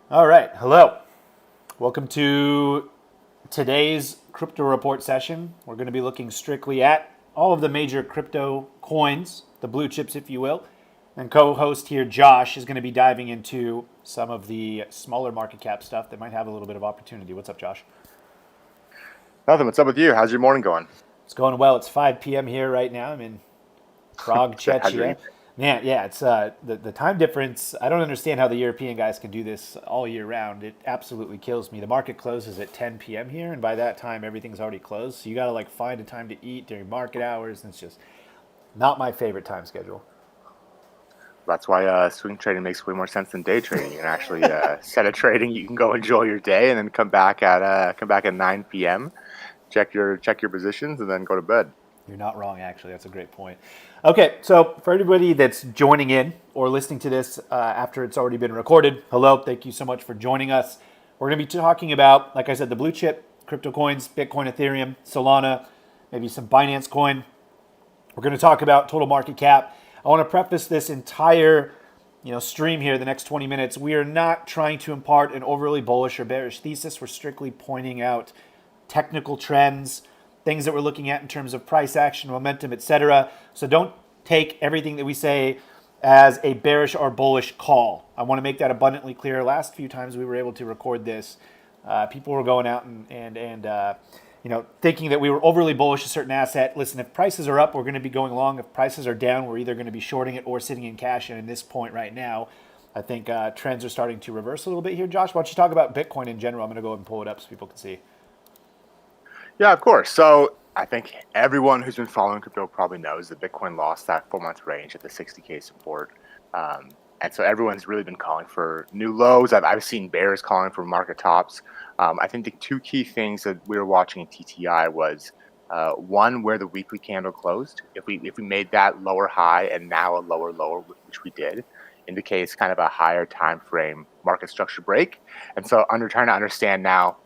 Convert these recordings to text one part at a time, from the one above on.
All right, hello. Welcome to today's crypto report session. We're going to be looking strictly at all of the major crypto coins, the blue chips, if you will. And co-host here, Josh, is going to be diving into some of the smaller market cap stuff that might have a little bit of opportunity. What's up, Josh? Nothing. What's up with you? How's your morning going? It's going well. It's 5 p.m. here right now. I'm in Prague, Good. How's your Czechia. evening? Man, yeah, it's the time difference. I don't understand how the European guys can do this all year round. It absolutely kills me. The market closes at 10 p.m. here, and by that time, everything's already closed. So you got to like find a time to eat during market hours, and it's just not my favorite time schedule. That's why swing trading makes way more sense than day trading. You can actually set a trading. You can go enjoy your day, and then come back at 9 p.m. Check your positions, and then go to bed. You're not wrong, actually. That's a great point. Okay, so for everybody that's joining in or listening to this after it's already been recorded, hello, thank you so much for joining us. We're going to be talking about, like I said, the blue chip crypto coins, Bitcoin, Ethereum, Solana, maybe some Binance coin. We're going to talk about total market cap. I want to preface this entire stream here, the next 20 minutes. We are not trying to impart an overly bullish or bearish thesis. We're strictly pointing out technical trends, things that we're looking at in terms of price action, momentum, etc. So don't take everything that we say as a bearish or bullish call. I want to make that abundantly clear. Last few times we were able to record this, people were going out and thinking that we were overly bullish a certain asset. Listen, if prices are up, we're going to be going long. If prices are down, we're either going to be shorting it or sitting in cash. And in this point right now, I think trends are starting to reverse a little bit here. Josh, why don't you talk about Bitcoin in general? I'm going to go ahead and pull it up so people can see. Yeah, of course. So I think everyone who's been following crypto probably knows that Bitcoin lost that 4 month range at the 60K support. And so everyone's really been calling for new lows. I've seen bears calling for market tops. I think the two key things that we were watching in TTI was one, where the weekly candle closed. If we made that lower high and now a lower lower, which we did, indicates kind of a higher time frame market structure break. And so under trying to understand now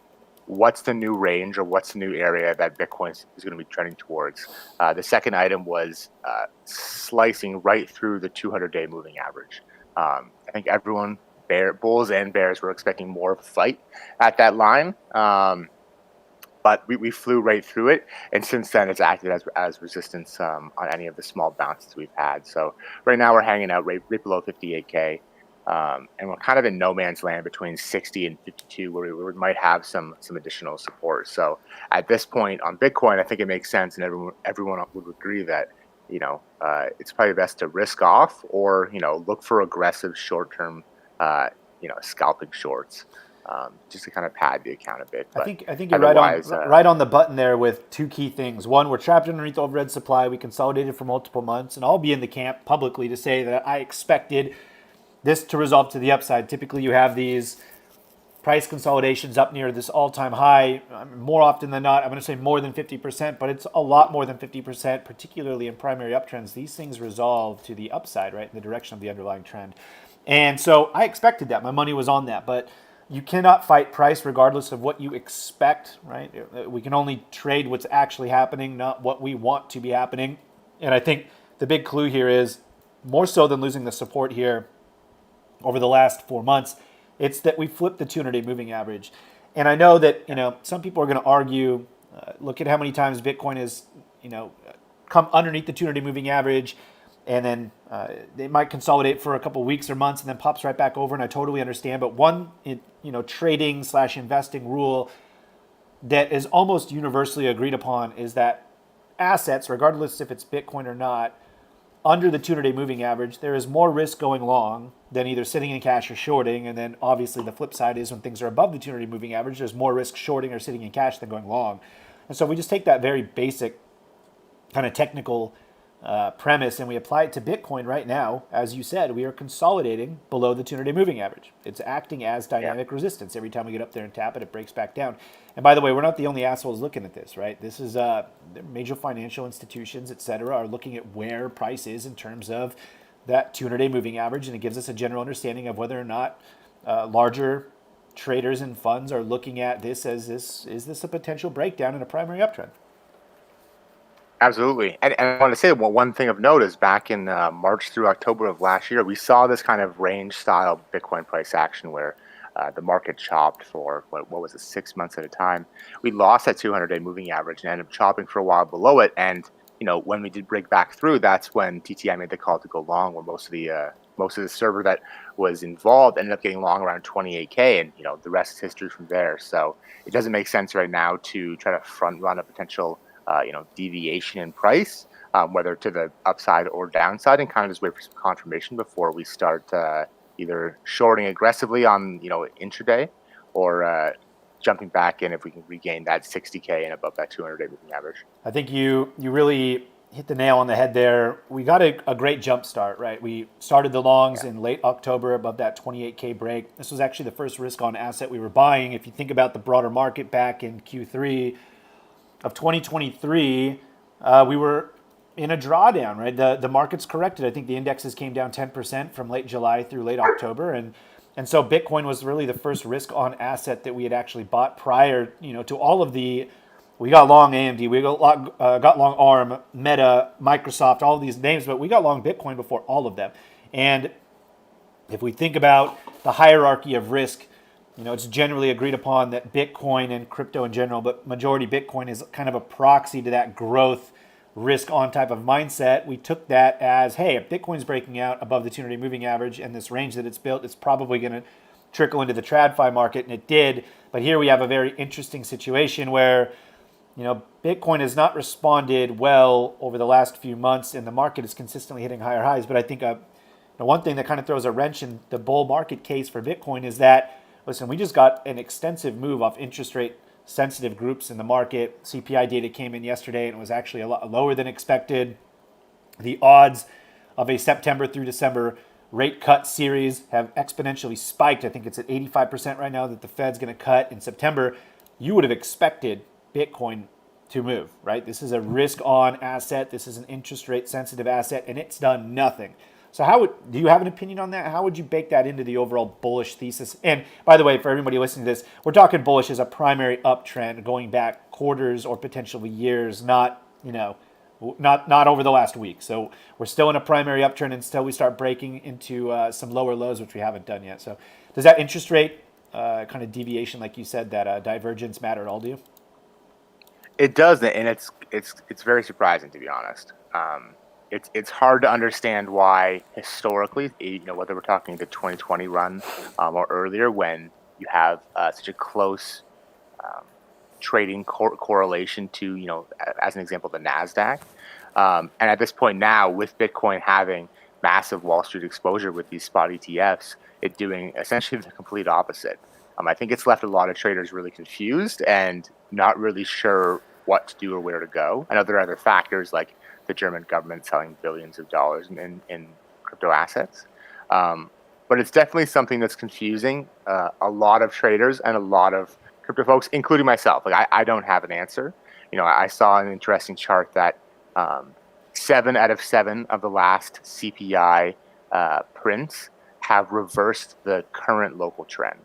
what's the new range or what's the new area that Bitcoin is going to be trending towards. The second item was slicing right through the 200-day moving average. I think everyone, bulls and bears, were expecting more of a fight at that line. But we flew right through it, and since then it's acted as resistance on any of the small bounces we've had. So right now we're hanging out right below 58K, and we're kind of in no man's land between 60 and 52, where we might have some additional support. So at this point on Bitcoin, I think it makes sense, and everyone would agree that it's probably best to risk off or look for aggressive short term scalping shorts. Just to kind of pad the account a bit. I But think I think you're otherwise, right on the button there with two key things. One, we're trapped underneath overhead supply. We consolidated for multiple months, and I'll be in the camp publicly to say that I expected this to resolve to the upside. Typically, you have these price consolidations up near this all-time high. More often than not, I'm going to say more than 50%, but it's a lot more than 50%, particularly in primary uptrends. These things resolve to the upside, right, in the direction of the underlying trend. And so I expected that. My money was on that, but you cannot fight price regardless of what you expect, right? We can only trade what's actually happening, not what we want to be happening. And I think the big clue here is more so than losing the support here over the last 4 months, it's that we flipped the 200-day moving average. And I know that some people are going to argue, look at how many times Bitcoin has come underneath the 200-day moving average, and then they might consolidate for a couple weeks or months and then pops right back over. And I totally understand. But one, trading slash investing rule that is almost universally agreed upon is that assets, regardless if it's Bitcoin or not, under the 200-day moving average, there is more risk going long than either sitting in cash or shorting. And then obviously the flip side is when things are above the 200-day moving average, there's more risk shorting or sitting in cash than going long. And so we just take that very basic kind of technical premise and we apply it to Bitcoin right now. As you said, we are consolidating below the 200-day moving average. It's acting as dynamic resistance. Every time we get up there and tap it, it breaks back down. And by the way, we're not the only assholes looking at this, right? This is major financial institutions, et cetera, are looking at where price is in terms of that 200-day moving average, and it gives us a general understanding of whether or not larger traders and funds are looking at this as is this a potential breakdown in a primary uptrend. Absolutely. And I want to say one thing of note is back in March through October of last year, we saw this kind of range style Bitcoin price action where the market chopped for what was it, 6 months at a time. We lost that 200-day moving average and ended up chopping for a while below it. And when we did break back through, that's when TTI made the call to go long, where most of the server that was involved ended up getting long around 28K, and the rest is history from there. So it doesn't make sense right now to try to front run a potential deviation in price, whether to the upside or downside, and kind of just wait for some confirmation before we start either shorting aggressively on intraday, or jumping back in if we can regain that 60K and above that 200-day moving average. I think you really hit the nail on the head there. We got a great jump start, right? We started the longs in late October above that 28K break. This was actually the first risk on asset we were buying. If you think about the broader market back in Q3 of 2023, we were in a drawdown, right? The market's corrected. I think the indexes came down 10% from late July through late October. And so Bitcoin was really the first risk on asset that we had actually bought prior, to all of the. We got long AMD, we got long ARM, Meta, Microsoft, all of these names, but we got long Bitcoin before all of them. And if we think about the hierarchy of risk, it's generally agreed upon that Bitcoin and crypto in general, but majority Bitcoin is kind of a proxy to that growth risk on type of mindset. We took that as, hey, if Bitcoin's breaking out above the 200-day moving average and this range that it's built, it's probably going to trickle into the TradFi market, and it did. But here we have a very interesting situation where Bitcoin has not responded well over the last few months, and the market is consistently hitting higher highs. But I think the one thing that kind of throws a wrench in the bull market case for Bitcoin is that, listen, we just got an extensive move off interest rate sensitive groups in the market. CPI data came in yesterday, and it was actually a lot lower than expected. The odds of a September through December rate cut series have exponentially spiked. I think it's at 85% right now that the Fed's going to cut in September. You would have expected Bitcoin to move, right? This is a risk on asset. This is an interest rate sensitive asset, and it's done nothing. So do you have an opinion on that? How would you bake that into the overall bullish thesis? And by the way, for everybody listening to this, we're talking bullish as a primary uptrend going back quarters or potentially years, not over the last week. So we're still in a primary uptrend until we start breaking into some lower lows, which we haven't done yet. So does that interest rate kind of deviation, like you said, that divergence matter at all to you? It does, and it's very surprising, to be honest. It's hard to understand why historically, whether we're talking the 2020 run or earlier, when you have such a close trading correlation to, as an example, the NASDAQ. And at this point now, with Bitcoin having massive Wall Street exposure with these spot ETFs, it doing essentially the complete opposite. I think it's left a lot of traders really confused and not really sure what to do or where to go. I know there are other factors like the German government selling billions of dollars in crypto assets. But it's definitely something that's confusing a lot of traders and a lot of crypto folks, including myself. Like I don't have an answer. I saw an interesting chart that 7 out of 7 of the last CPI prints have reversed the current local trend.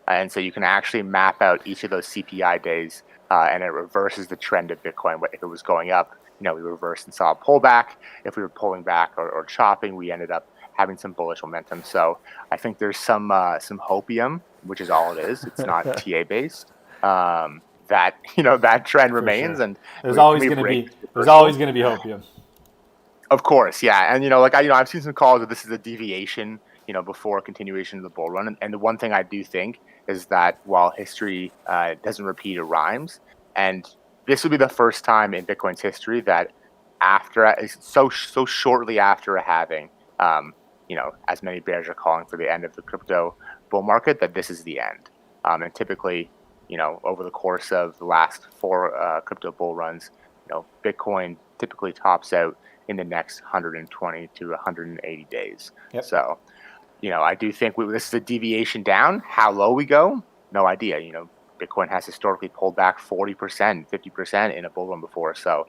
And so you can actually map out each of those CPI days, and it reverses the trend of Bitcoin. If it was going up, we reversed and saw a pullback. If we were pulling back or chopping, we ended up having some bullish momentum. So I think there's some hopium, which is all it is. It's not TA based. That trend remains, sure. and there's always going to be hopium. Of course, yeah, and I've seen some calls that this is a deviation, before a continuation of the bull run. And the one thing I do think is that while history doesn't repeat, it rhymes, and this would be the first time in Bitcoin's history that so shortly after having, as many bears are calling for the end of the crypto bull market, that this is the end. And typically, over the course of the last 4 crypto bull runs, Bitcoin typically tops out in the next 120 to 180 days. Yep. So, I do think this is a deviation down. How low we go, no idea. Bitcoin has historically pulled back 40%, 50% in a bull run before. So,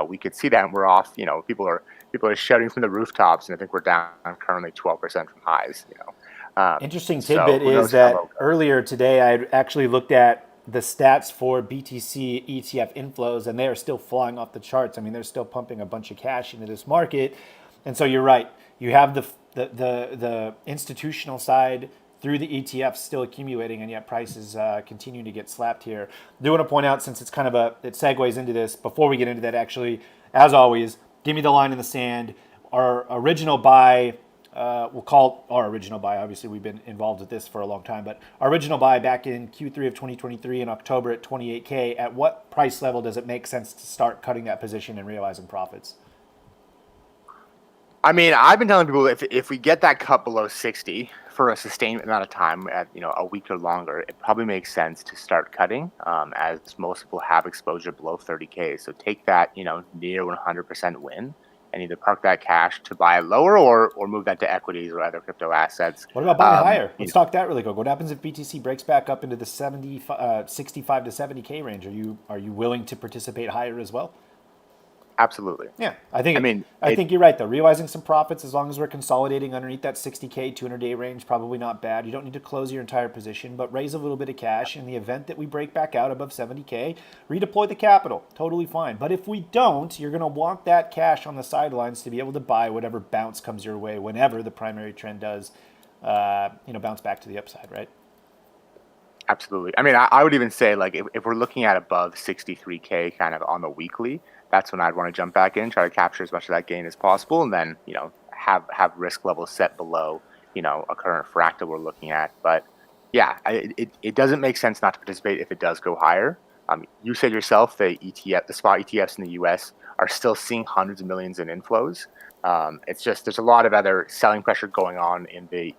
we could see that, and we're off. People are shouting from the rooftops, and I think we're down currently 12% from highs. Interesting tidbit is that earlier today I actually looked at the stats for BTC ETF inflows, and they are still flying off the charts. I mean, they're still pumping a bunch of cash into this market. And so you're right. You have the institutional side through the ETFs still accumulating, and yet prices continue to get slapped here. I do want to point out, since it's kind of it segues into this, before we get into that, actually, as always, give me the line in the sand. Our original buy, we'll call our original buy, obviously we've been involved with this for a long time, but our original buy back in Q3 of 2023 in October at 28K, at what price level does it make sense to start cutting that position and realizing profits? I mean, I've been telling people if we get that cut below 60 for a sustained amount of time, at a week or longer, it probably makes sense to start cutting, as most people have exposure below 30K. So take that near 100% win, and either park that cash to buy it lower, or move that to equities or other crypto assets. What about buying higher? Let's talk that really quick. What happens if BTC breaks back up into the 65 to 70K range? Are you willing to participate higher as well? Absolutely. Yeah, I think you're right though. Realizing some profits, as long as we're consolidating underneath that 60K 200-day range, probably not bad. You don't need to close your entire position, but raise a little bit of cash in the event that we break back out above 70K. Redeploy the capital, totally fine. But if we don't, you're going to want that cash on the sidelines to be able to buy whatever bounce comes your way whenever the primary trend does, bounce back to the upside, right? Absolutely. I mean, I would even say, like, if we're looking at above 63K kind of on the weekly, that's when I'd want to jump back in, try to capture as much of that gain as possible, and then have risk levels set below a current fractal we're looking at. But yeah, it doesn't make sense not to participate if it does go higher. You said yourself, the spot ETFs in the U.S. are still seeing hundreds of millions in inflows. It's just there's a lot of other selling pressure going on in the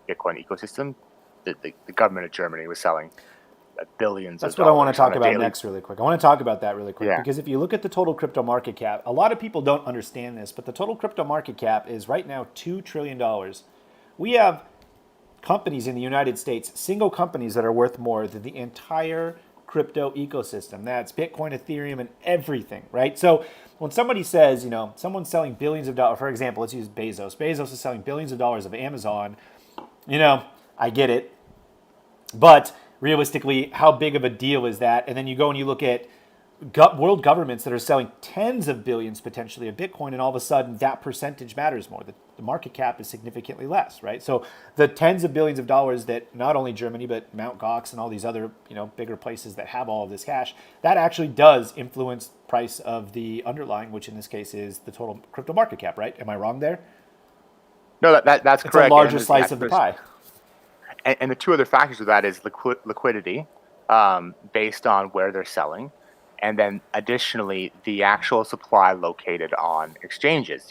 Bitcoin ecosystem. The government of Germany was selling billions. That's what I want to talk about next really quick. I want to talk about that really quick, Yeah. because if you look at the total crypto market cap, a lot of people don't understand this, but the total crypto market cap is right now $2 trillion. We have companies in the United States, single companies, that are worth more than the entire crypto ecosystem. That's Bitcoin, Ethereum, and everything, right? So when somebody says, someone's selling billions of dollars, for example, let's use Bezos. Bezos is selling billions of dollars of Amazon. I get it. But realistically, how big of a deal is that? And then you go and you look at world governments that are selling tens of billions potentially of Bitcoin, and all of a sudden that percentage matters more. The market cap is significantly less, right? So the tens of billions of dollars that not only Germany, but Mt. Gox and all these other bigger places that have all of this cash, that actually does influence price of the underlying, which in this case is the total crypto market cap, right? Am I wrong there? No, that's correct. It's a larger slice of the pie. And the two other factors of that is liquidity, based on where they're selling, and then additionally the actual supply located on exchanges.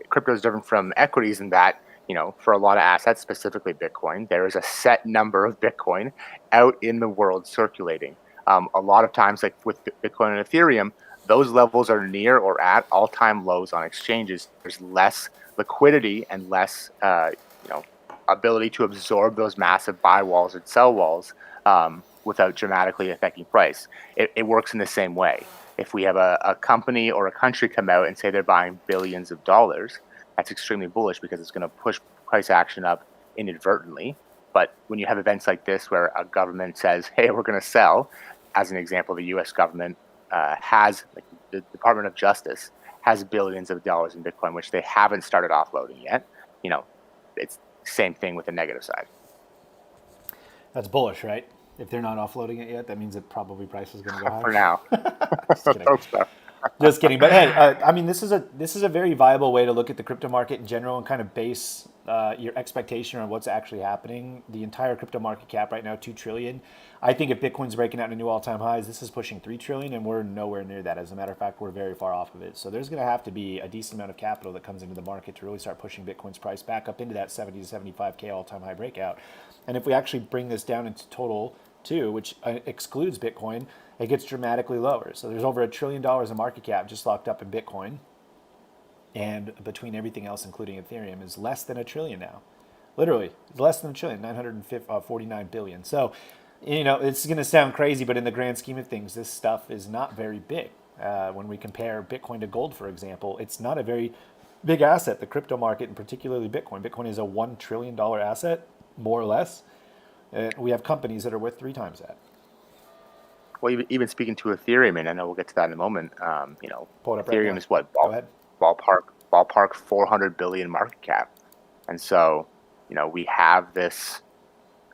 Crypto is different from equities in that for a lot of assets, specifically Bitcoin, there is a set number of Bitcoin out in the world circulating. A lot of times, like with Bitcoin and Ethereum, those levels are near or at all-time lows on exchanges. There's less liquidity and less ability to absorb those massive buy walls and sell walls, without dramatically affecting price. It works in the same way. If we have a company or a country come out and say they're buying billions of dollars, that's extremely bullish because it's going to push price action up inadvertently. But when you have events like this where a government says, hey, we're going to sell, as an example, the U.S. government has, like the Department of Justice, has billions of dollars in Bitcoin, which they haven't started offloading yet. It's same thing with the negative side. That's bullish, right? If they're not offloading it yet, that means that probably price is going to go higher. For now. Just kidding. Hope so. Just kidding. But hey, this is a very viable way to look at the crypto market in general and kind of base your expectation on what's actually happening. The entire crypto market cap right now, $2 trillion. I think if Bitcoin's breaking out into new all-time highs, this is pushing $3 trillion, and we're nowhere near that. As a matter of fact, we're very far off of it. So there's going to have to be a decent amount of capital that comes into the market to really start pushing Bitcoin's price back up into that 70 to 75K all-time high breakout. And if we actually bring this down into total too, which excludes Bitcoin, it gets dramatically lower. So there's over $1 trillion in market cap just locked up in Bitcoin, and between everything else, including Ethereum, is less than $1 trillion now. Literally, it's less than $1 trillion, 949 billion. So, it's going to sound crazy, but in the grand scheme of things, this stuff is not very big. When we compare Bitcoin to gold, for example, it's not a very big asset. The crypto market, and particularly Bitcoin. Bitcoin is a $1 trillion asset, more or less. We have companies that are worth 3 times that. Well, even speaking to Ethereum, and I know we'll get to that in a moment. Pull it up Ethereum right is what? Go ahead. Ballpark 400 billion market cap, and so we have this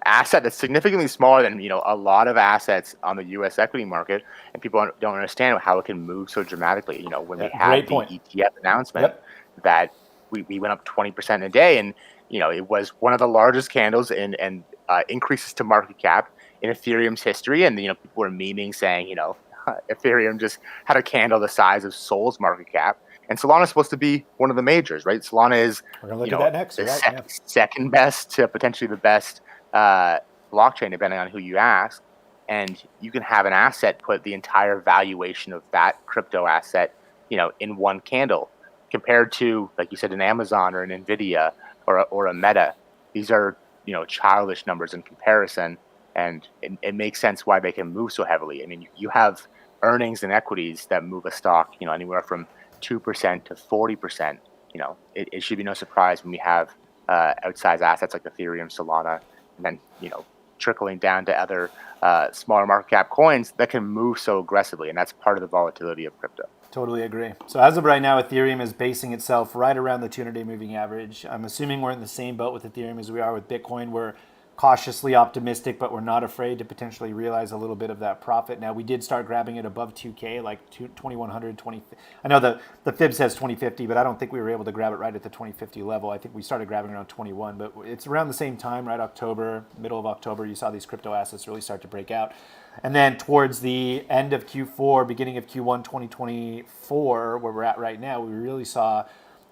asset that's significantly smaller than a lot of assets on the U.S. equity market, and people don't understand how it can move so dramatically. When we Yeah, had great the point. ETF announcement Yep. that we went up 20% a day, and it was one of the largest candles and increases to market cap in Ethereum's history, and people were memeing saying Ethereum just had a candle the size of Sol's market cap, and Solana is supposed to be one of the majors, right? Solana is We're going to look at that next. the You're right. Yeah. second best to potentially the best blockchain, depending on who you ask. And you can have an asset put the entire valuation of that crypto asset, in one candle, compared to, like you said, an Amazon or an Nvidia or a Meta. These are childish numbers in comparison, and it makes sense why they can move so heavily. I mean, you have earnings and equities that move a stock, anywhere from 2% to 40%. It should be no surprise when we have outsized assets like Ethereum, Solana, and then trickling down to other smaller market cap coins that can move so aggressively, and that's part of the volatility of crypto. Totally agree. So as of right now, Ethereum is basing itself right around the 200-day moving average. I'm assuming we're in the same boat with Ethereum as we are with Bitcoin. We're cautiously optimistic, but we're not afraid to potentially realize a little bit of that profit. Now, we did start grabbing it above 2K, like 2100, 20. I know the fib says 2050, but I don't think we were able to grab it right at the 2050 level. I think we started grabbing around 21, but it's around the same time, right? October, middle of October, you saw these crypto assets really start to break out. And then towards the end of Q4, beginning of Q1 2024, where we're at right now, we really saw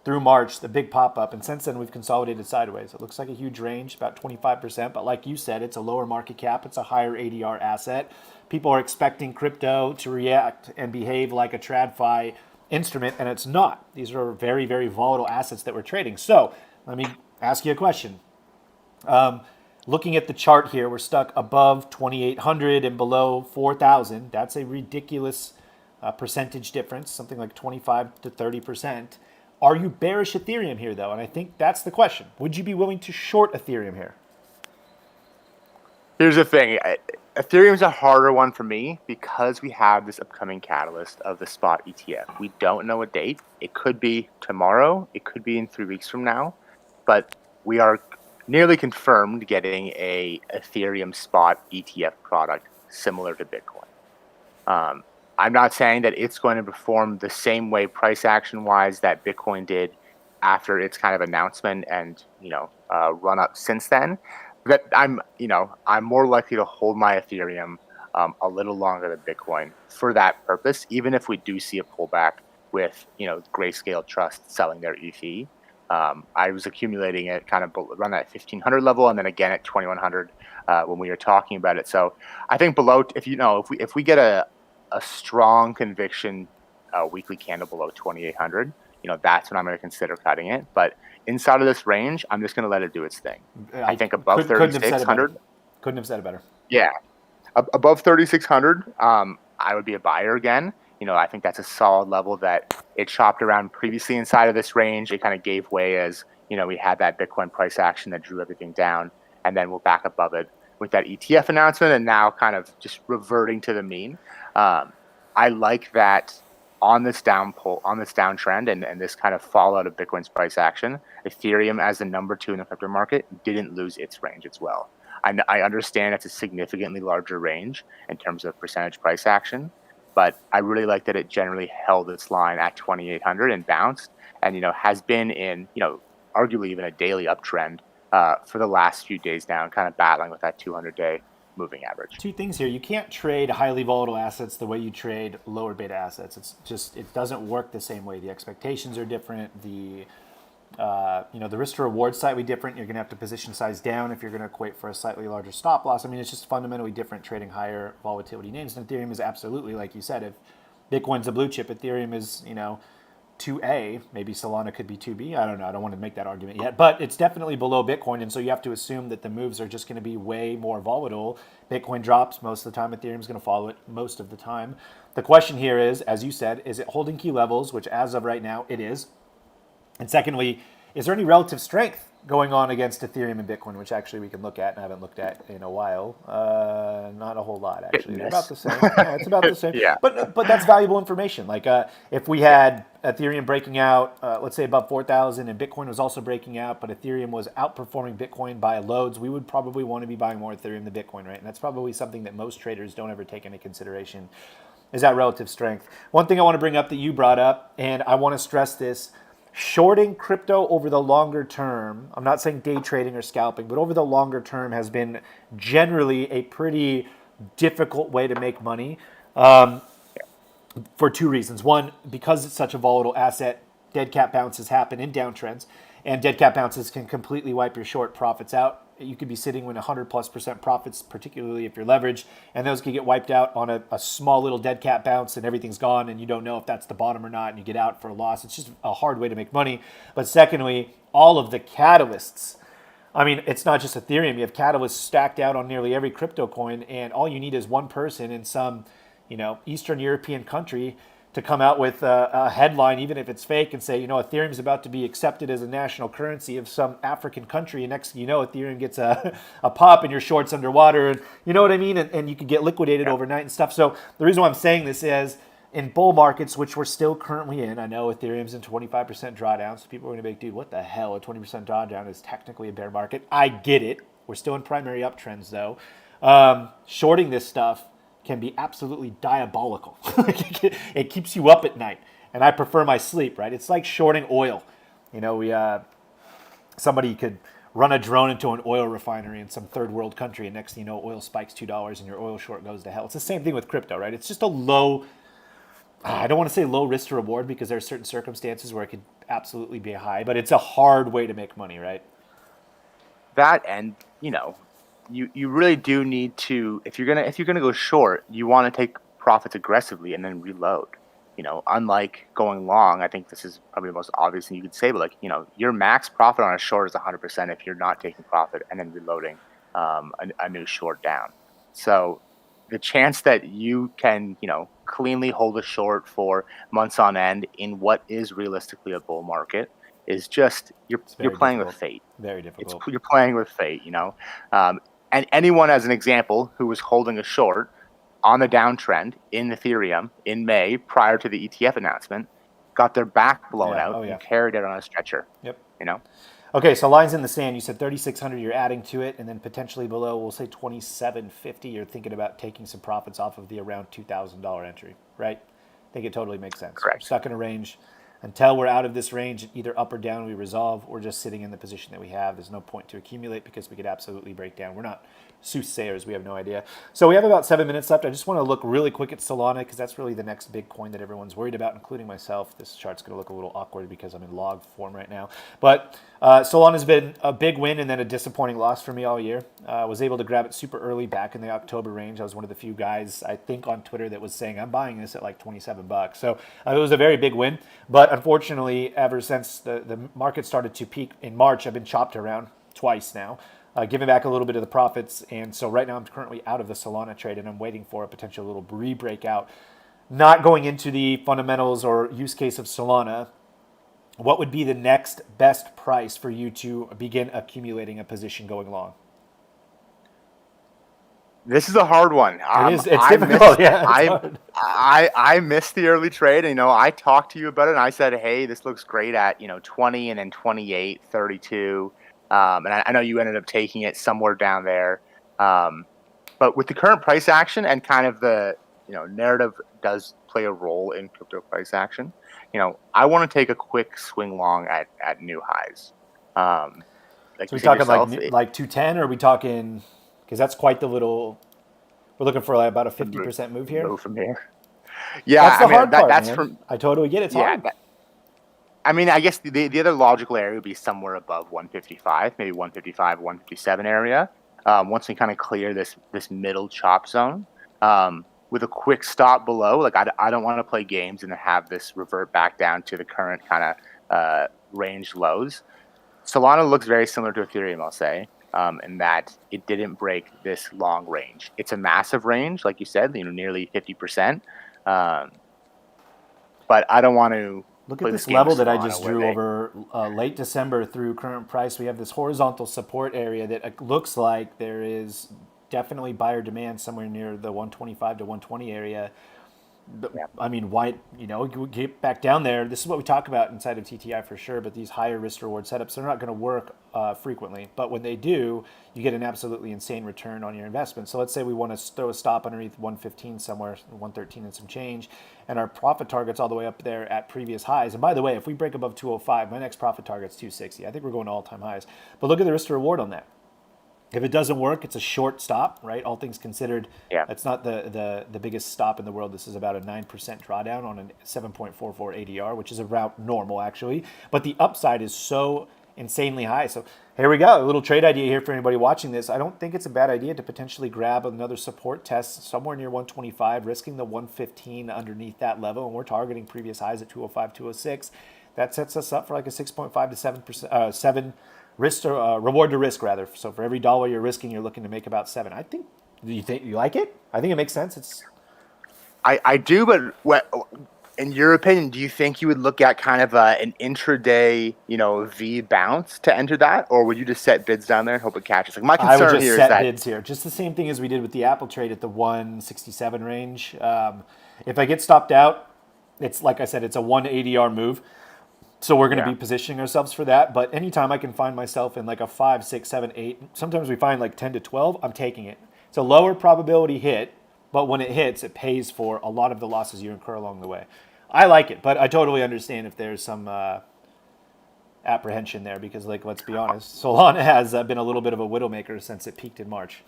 through March the big pop up. And since then, we've consolidated sideways. It looks like a huge range, about 25%. But like you said, it's a lower market cap. It's a higher ADR asset. People are expecting crypto to react and behave like a TradFi instrument, and it's not. These are very, very volatile assets that we're trading. So let me ask you a question. Looking at the chart here, we're stuck above 2,800 and below 4,000. That's a ridiculous percentage difference, something like 25 to 30%. Are you bearish Ethereum here, though? And I think that's the question. Would you be willing to short Ethereum here? Here's the thing. Ethereum's a harder one for me because we have this upcoming catalyst of the spot ETF. We don't know a date. It could be tomorrow. It could be in 3 weeks from now. But we are nearly confirmed getting a Ethereum spot ETF product similar to Bitcoin. I'm not saying that it's going to perform the same way price action wise that Bitcoin did after its kind of announcement and run up since then. That I'm more likely to hold my Ethereum a little longer than Bitcoin for that purpose, even if we do see a pullback with Grayscale Trust selling their ETH. I was accumulating it kind of around that 1,500 level, and then again at 2,100 when we were talking about it. So I think below, if we get a strong conviction weekly candle below 2,800, that's when I'm going to consider cutting it. But inside of this range, I'm just going to let it do its thing. I think above 3,600. Couldn't have said it better. Yeah, above 3,600, I would be a buyer again. I think that's a solid level that it chopped around previously inside of this range. It kind of gave way as, we had that Bitcoin price action that drew everything down, and then we're back above it with that ETF announcement, and now kind of just reverting to the mean. I like that on this downtrend and this kind of fallout of Bitcoin's price action, Ethereum as the number 2 in the crypto market didn't lose its range as well. I understand it's a significantly larger range in terms of percentage price action, but I really like that it generally held its line at 2,800 and bounced, and has been in arguably even a daily uptrend for the last few days now, kind of battling with that 200-day moving average. Two things here. You can't trade highly volatile assets the way you trade lower beta assets. It doesn't work the same way. The expectations are different. The risk to reward slightly different. You're going to have to position size down if you're going to equate for a slightly larger stop loss. I mean, it's just fundamentally different trading higher volatility names. And Ethereum is absolutely, like you said, if Bitcoin's a blue chip, Ethereum is, 2A, maybe Solana could be 2B. I don't know. I don't want to make that argument yet, but it's definitely below Bitcoin. And so you have to assume that the moves are just going to be way more volatile. Bitcoin drops most of the time. Ethereum's going to follow it most of the time. The question here is, as you said, is it holding key levels, which as of right now it is? And secondly, is there any relative strength going on against Ethereum and Bitcoin, which actually we can look at and haven't looked at in a while. Not a whole lot, actually. They're about the same. Yeah, it's about the same. Yeah. But that's valuable information. Like if we had Ethereum breaking out, let's say above 4,000, and Bitcoin was also breaking out, but Ethereum was outperforming Bitcoin by loads, we would probably want to be buying more Ethereum than Bitcoin, right? And that's probably something that most traders don't ever take into consideration, is that relative strength. One thing I want to bring up that you brought up, and I want to stress this, shorting crypto over the longer term, I'm not saying day trading or scalping, but over the longer term has been generally a pretty difficult way to make money for two reasons. One, because it's such a volatile asset, dead cat bounces happen in downtrends, and dead cat bounces can completely wipe your short profits out. You could be sitting with 100+% profits, particularly if you're leveraged, and those could get wiped out on a small little dead cat bounce, and everything's gone, and you don't know if that's the bottom or not, and you get out for a loss. It's just a hard way to make money. But secondly, all of the catalysts. I mean, it's not just Ethereum. You have catalysts stacked out on nearly every crypto coin, and all you need is one person in some, Eastern European country to come out with a headline, even if it's fake, and say, Ethereum is about to be accepted as a national currency of some African country. And next thing you know, Ethereum gets a pop and your short's underwater. And you know what I mean? And you can get liquidated overnight and stuff. So the reason why I'm saying this is in bull markets, which we're still currently in, I know Ethereum's in 25% drawdown. So people are going to be like, dude, what the hell? A 20% drawdown is technically a bear market. I get it. We're still in primary uptrends, though. Shorting this stuff can be absolutely diabolical. It keeps you up at night, and I prefer my sleep, right? It's like shorting oil. Somebody could run a drone into an oil refinery in some third world country, and next thing you know, oil spikes $2 and your oil short goes to hell. It's the same thing with crypto, right? It's just a low, I don't want to say low risk to reward, because there are certain circumstances where it could absolutely be high, but it's a hard way to make money, right? That, and you really do need to, if you're gonna go short, you want to take profits aggressively and then reload. Unlike going long, I think this is probably the most obvious thing you could say, but your max profit on a short is 100% if you're not taking profit and then reloading a new short down. So the chance that you can cleanly hold a short for months on end in what is realistically a bull market is just you're playing difficult. with fate. Very difficult. You're playing with fate, and anyone, as an example, who was holding a short on the downtrend in Ethereum in May prior to the ETF announcement got their back blown out and carried it on a stretcher. Yep. You know. Okay, so lines in the sand. You said 3,600. You're adding to it, and then potentially below, we'll say 2,750. You're thinking about taking some profits off of the around $2,000 entry, right? I think it totally makes sense. Correct. We're stuck in a range. Until we're out of this range, either up or down, we resolve. We're just sitting in the position that we have. There's no point to accumulate because we could absolutely break down. We're not soothsayers. We have no idea. So we have about 7 minutes left. I just want to look really quick at Solana because that's really the next big coin that everyone's worried about, including myself. This chart's going to look a little awkward because I'm in log form right now. But Solana's been a big win and then a disappointing loss for me all year. I was able to grab it super early back in the October range. I was one of the few guys, I think, on Twitter that was saying, I'm buying this at like $27. So it was a very big win. But unfortunately, ever since the market started to peak in March, I've been chopped around twice now. Giving back a little bit of the profits. And so right now I'm currently out of the Solana trade and I'm waiting for a potential little re-breakout. Not going into the fundamentals or use case of Solana, what would be the next best price for you to begin accumulating a position going long? This is a hard one. It's difficult. I missed the early trade. And, I talked to you about it and I said, hey, this looks great at, 20 and then 28, 32. And I know you ended up taking it somewhere down there. But with the current price action and kind of the, narrative does play a role in crypto price action. I want to take a quick swing long at new highs. So we talking like 210, or are we talking, because that's quite the little, we're looking for like about a 50% move here. Move from here. Yeah, that's the hard part, man. I totally get it. It's hard. I guess the other logical area would be somewhere above 155, maybe 155, 157 area. Once we kind of clear this middle chop zone, with a quick stop below, like I don't want to play games and have this revert back down to the current kind of range lows. Solana looks very similar to Ethereum, I'll say, in that it didn't break this long range. It's a massive range, like you said, nearly 50%. But I don't want to Look at play this game level of that I Solana just where drew they over late December through current price. We have this horizontal support area that looks like there is definitely buyer demand somewhere near the 125 to 120 area. yeah. I mean, why, you get back down there. This is what we talk about inside of TTI for sure, but these higher risk reward setups, they're not going to work frequently. But when they do, you get an absolutely insane return on your investment. So let's say we want to throw a stop underneath 115 somewhere, 113 and some change, and our profit target's all the way up there at previous highs. And by the way, if we break above 205, my next profit target's 260. I think we're going to all-time highs. But look at the risk to reward on that. If it doesn't work, it's a short stop, right? All things considered, Yeah. that's not the biggest stop in the world. This is about a 9% drawdown on a 7.44 ADR, which is around normal, actually. But the upside is so insanely high. So here we go. A little trade idea here for anybody watching this. I don't think it's a bad idea to potentially grab another support test somewhere near 125, risking the 115 underneath that level. And we're targeting previous highs at 205, 206. That sets us up for like a 6.5 to 7%, 7 risk to reward to risk rather. So for every dollar you're risking, you're looking to make about 7. I think. Do you think you like it? I think it makes sense. It's. I do, but what, in your opinion, do you think you would look at kind of an intraday, V bounce to enter that, or would you just set bids down there and hope it catches? Like my I would concern just here is set that bids here, just the same thing as we did with the Apple trade at the 167 range. If I get stopped out, it's like I said, it's a 180R move. So we're going to yeah, be positioning ourselves for that. But anytime I can find myself in like a 5, 6, 7, 8, sometimes we find like 10 to 12, I'm taking it. It's a lower probability hit, but when it hits, it pays for a lot of the losses you incur along the way. I like it, but I totally understand if there's some apprehension there because, like, let's be honest, Solana has been a little bit of a widowmaker since it peaked in March.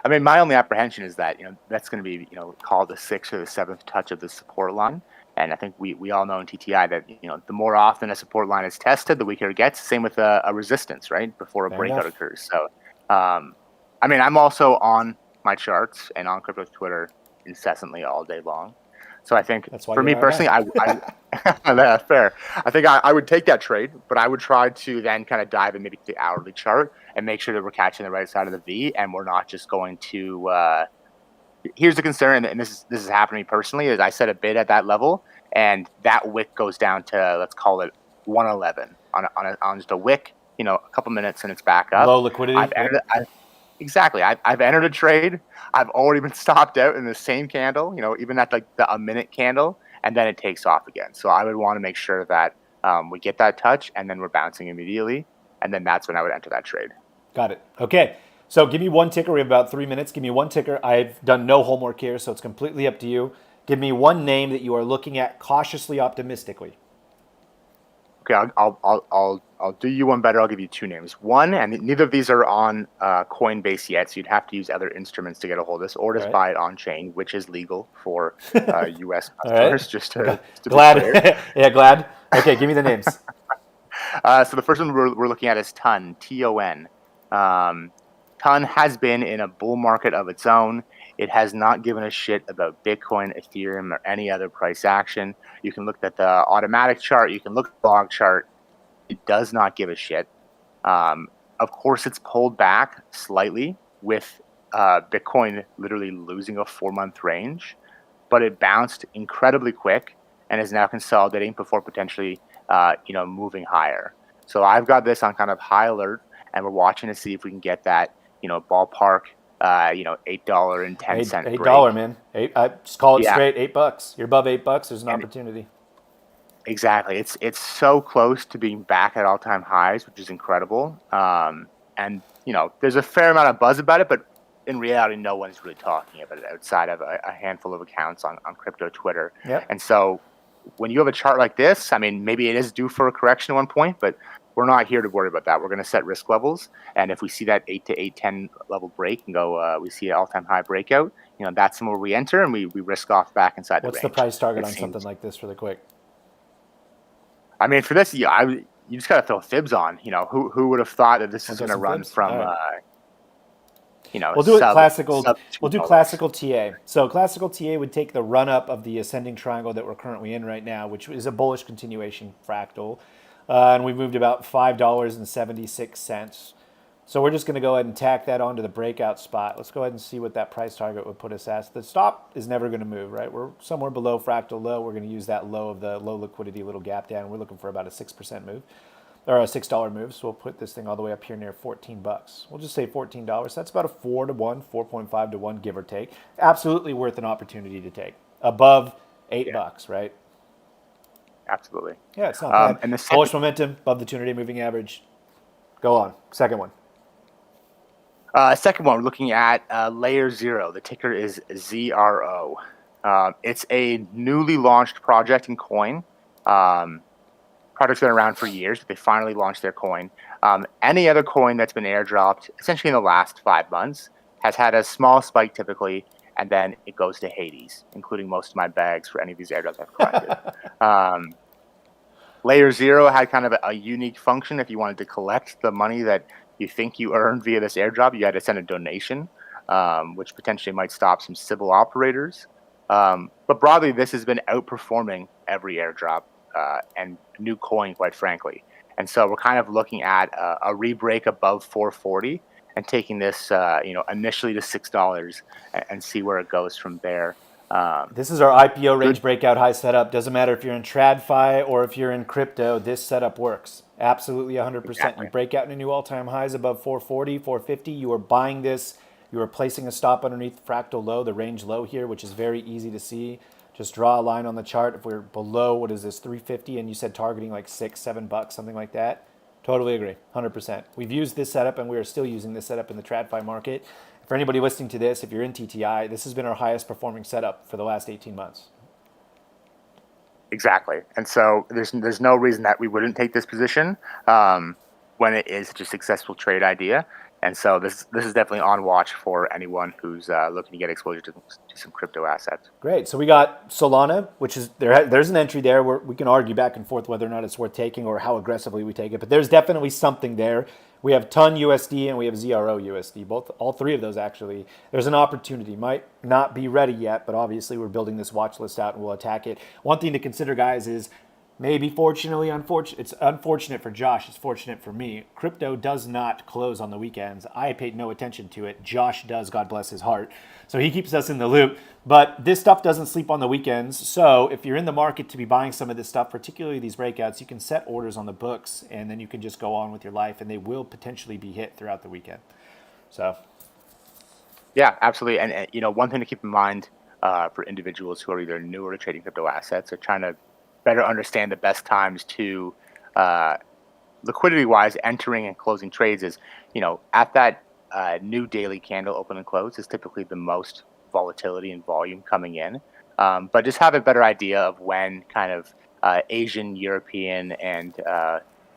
I mean, my only apprehension is that that's going to be called the sixth or the seventh touch of the support line. And I think we all know in TTI that the more often a support line is tested, the weaker it gets. Same with a resistance, right, before a Fair breakout enough. occurs. So, I mean, I'm also on my charts and on crypto Twitter incessantly all day long. So I think That's why for you're me our personally, guy. that's fair. I think I would take that trade, but I would try to then kind of dive in maybe to the hourly chart and make sure that we're catching the right side of the V, and we're not just going to. Here's the concern, and this is happening to me personally, is I set a bid at that level, and that wick goes down to, let's call it 111 on just a wick, a couple minutes, and it's back up. Low liquidity. Yep. Exactly. I've entered a trade. I've already been stopped out in the same candle, even at like a minute candle, and then it takes off again. So I would want to make sure that we get that touch, and then we're bouncing immediately, and then that's when I would enter that trade. Got it. Okay. So give me one ticker. We have about 3 minutes. Give me one ticker. I've done no homework here, so it's completely up to you. Give me one name that you are looking at cautiously optimistically. Okay, I'll do you one better. I'll give you two names. One, and neither of these are on Coinbase yet, so you'd have to use other instruments to get a hold of this, or just All right. buy it on chain, which is legal for U.S. All customers. right. Just to be clear. Glad. Yeah, glad. Okay, give me the names. So the first one we're looking at is Ton, Ton. Ton has been in a bull market of its own. It has not given a shit about Bitcoin, Ethereum, or any other price action. You can look at the automatic chart. You can look at the log chart. It does not give a shit. Of course, it's pulled back slightly with Bitcoin literally losing a 4-month range, but it bounced incredibly quick and is now consolidating before potentially, moving higher. So I've got this on kind of high alert, and we're watching to see if we can get that, ballpark, $8.10 break. $8, man. Just call it Yeah. straight. $8. You're above $8. There's an And opportunity. exactly. It's so close to being back at all-time highs, which is incredible. And there's a fair amount of buzz about it, but in reality, no one's really talking about it outside of a handful of accounts on crypto Twitter. Yep. And so when you have a chart like this, I mean, maybe it is due for a correction at one point, but we're not here to worry about that. We're going to set risk levels. And if we see that 8 to 810 level break and go, we see an all-time high breakout, that's when we enter and we risk off back inside the range. What's the price target It on seems, something like this really quick? I mean, for this, you just got to throw fibs on. Who would have thought that this is going to run fibs? from, Right. We'll do it classical. We'll do $2. classical TA. So classical TA would take the run up of the ascending triangle that we're currently in right now, which is a bullish continuation fractal, and we moved about $5.76. So we're just going to go ahead and tack that onto the breakout spot. Let's go ahead and see what that price target would put us at. The stop is never going to move, right? We're somewhere below fractal low. We're going to use that low of the low liquidity little gap down. We're looking for about a 6% move or a $6 move. So we'll put this thing all the way up here near 14 bucks. We'll just say $14. That's about a 4 to 1, 4.5 to 1, give or take. Absolutely worth an opportunity to take above $8, right? Absolutely. Yeah, it's not bad. And the Bullish momentum above the 200-day moving average. Go on. Second one. Second one, we're looking at Layer Zero. The ticker is ZRO. It's a newly launched project and coin. Project's been around for years, but they finally launched their coin. Any other coin that's been airdropped, essentially in the last 5 months, has had a small spike typically, and then it goes to Hades, including most of my bags for any of these airdrops I've collected. Layer Zero had kind of a unique function. If you wanted to collect the money that you think you earned via this airdrop, you had to send a donation, which potentially might stop some civil operators. But broadly, this has been outperforming every airdrop and new coin, quite frankly. And so we're kind of looking at a re-break above 440 and taking this, initially to $6 and see where it goes from there. This is our IPO range breakout high setup. Doesn't matter if you're in TradFi or if you're in crypto, this setup works. Absolutely 100%. Exactly. You break out into new all-time highs above 440, 450. You are buying this. You are placing a stop underneath the fractal low, the range low here, which is very easy to see. Just draw a line on the chart. If we're below, what is this, 350, and you said targeting like $6-7, something like that. Totally agree, 100%. We've used this setup, and we are still using this setup in the TradFi market. For anybody listening to this, if you're in TTI, this has been our highest performing setup for the last 18 months. Exactly. And so there's no reason that we wouldn't take this position when it is such a successful trade idea. And so this is definitely on watch for anyone who's looking to get exposure to some crypto assets. Great. So we got Solana, which is there's an entry there where we can argue back and forth whether or not it's worth taking or how aggressively we take it. But there's definitely something there. We have Ton USD and we have ZRO USD. All three of those actually. There's an opportunity. Might not be ready yet, but obviously we're building this watch list out and we'll attack it. One thing to consider, guys, is maybe fortunately, it's unfortunate for Josh. It's fortunate for me. Crypto does not close on the weekends. I paid no attention to it. Josh does, God bless his heart. So he keeps us in the loop. But this stuff doesn't sleep on the weekends. So if you're in the market to be buying some of this stuff, particularly these breakouts, you can set orders on the books and then you can just go on with your life and they will potentially be hit throughout the weekend. So. Yeah, absolutely. And one thing to keep in mind for individuals who are either newer to trading crypto assets or trying to better understand the best times to liquidity-wise entering and closing trades is, at that new daily candle open and close is typically the most volatility and volume coming in. But just have a better idea of when kind of Asian, European, and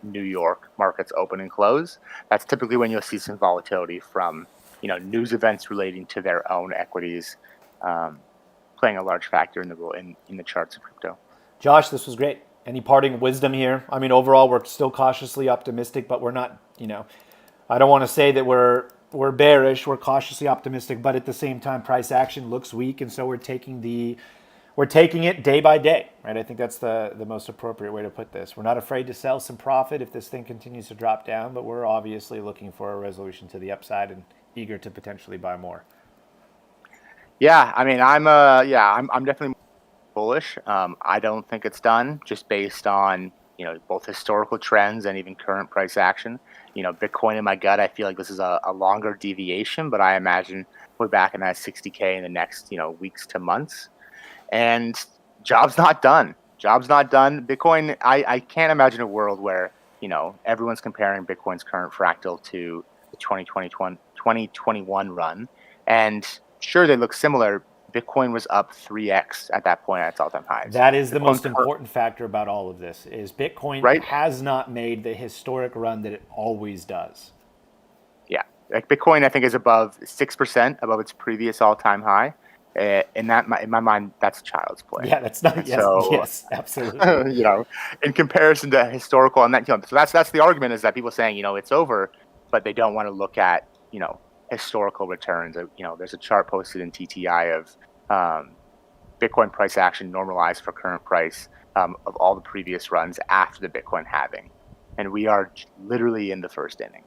New York markets open and close. That's typically when you'll see some volatility from, news events relating to their own equities playing a large factor in the charts of crypto. Josh, this was great. Any parting wisdom here? I mean, overall, we're still cautiously optimistic, but we're not, I don't want to say that we're bearish. We're cautiously optimistic, but at the same time, price action looks weak, and so we're taking it day by day, right? I think that's the most appropriate way to put this. We're not afraid to sell some profit if this thing continues to drop down, but we're obviously looking for a resolution to the upside and eager to potentially buy more. Yeah, I mean, I'm definitely bullish. I don't think it's done just based on both historical trends and even current price action. Bitcoin in my gut, I feel like this is a longer deviation, but I imagine we're back in that 60K in the next weeks to months. And job's not done. Bitcoin, I can't imagine a world where everyone's comparing Bitcoin's current fractal to the 2021 run, and sure they look similar. Bitcoin was up 3x at that point at its all-time highs. That is the most important factor about all of this is Bitcoin has not made the historic run that it always does. Yeah, like Bitcoin, I think is above 6% above its previous all-time high. In my mind, that's child's play. Yeah, that's not. Yes, so, yes, absolutely. In comparison to historical, and that so that's the argument is that people saying it's over, but they don't want to look at historical returns. There's a chart posted in TTI of Bitcoin price action normalized for current price of all the previous runs after the Bitcoin halving, and we are literally in the first inning.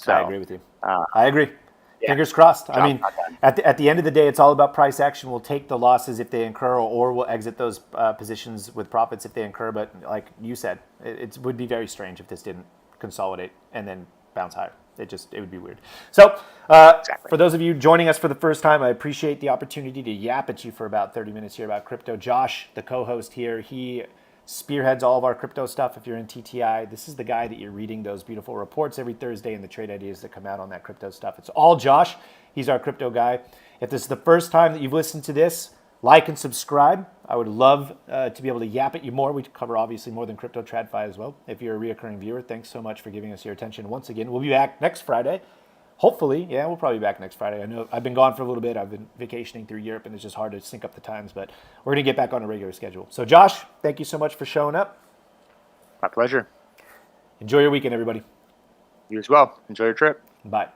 So I agree with you. I agree. yeah. Fingers crossed. I Job mean, not done. at the end of the day, it's all about price action. We'll take the losses if they incur, or we'll exit those positions with profits if they incur. But like you said, it would be very strange if this didn't consolidate and then bounce higher. It would be weird. So Exactly. for those of you joining us for the first time, I appreciate the opportunity to yap at you for about 30 minutes here about crypto. Josh, the co-host here, he spearheads all of our crypto stuff. If you're in TTI, this is the guy that you're reading those beautiful reports every Thursday and the trade ideas that come out on that crypto stuff. It's all Josh. He's our crypto guy. If this is the first time that you've listened to this, like and subscribe. I would love to be able to yap at you more. We cover obviously more than crypto TradFi as well. If you're a reoccurring viewer, thanks so much for giving us your attention once again. We'll be back next Friday. Hopefully, yeah, we'll probably be back next Friday. I know I've been gone for a little bit. I've been vacationing through Europe, and it's just hard to sync up the times, but we're going to get back on a regular schedule. So, Josh, thank you so much for showing up. My pleasure. Enjoy your weekend, everybody. You as well. Enjoy your trip. Bye.